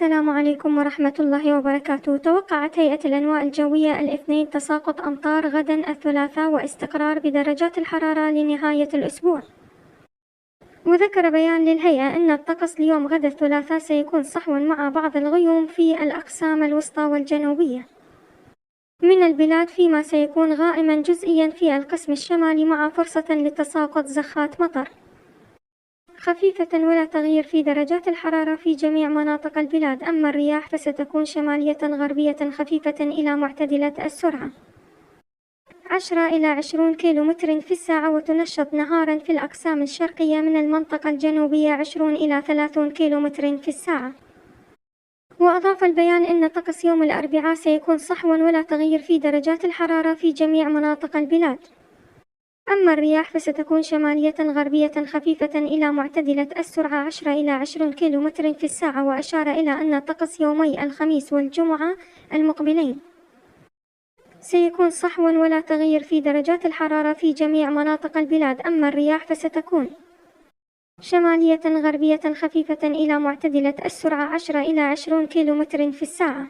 السلام عليكم ورحمة الله وبركاته. توقعت هيئة الأنواء الجوية الاثنين تساقط أمطار غدا الثلاثاء واستقرار بدرجات الحرارة لنهاية الأسبوع. وذكر بيان للهيئة أن الطقس اليوم غدا الثلاثاء سيكون صحوا مع بعض الغيوم في الأقسام الوسطى والجنوبية من البلاد، فيما سيكون غائما جزئيا في القسم الشمالي مع فرصة لتساقط زخات مطر خفيفة ولا تغيير في درجات الحرارة في جميع مناطق البلاد. أما الرياح فستكون شمالية غربية خفيفة إلى معتدلة السرعة 10 إلى 20 كيلومتر في الساعة، وتنشط نهارا في الأقسام الشرقية من المنطقة الجنوبية 20 إلى 30 كيلومتر في الساعة. وأضاف البيان أن طقس يوم الأربعاء سيكون صحوا ولا تغيير في درجات الحرارة في جميع مناطق البلاد. أما الرياح فستكون شمالية غربية خفيفة إلى معتدلة السرعة 10 إلى 20 كيلومتر في الساعة. وأشار إلى أن طقس يومي الخميس والجمعة المقبلين سيكون صحوا ولا تغيير في درجات الحرارة في جميع مناطق البلاد. أما الرياح فستكون شمالية غربية خفيفة إلى معتدلة السرعة 10 إلى 20 كيلومتر في الساعة.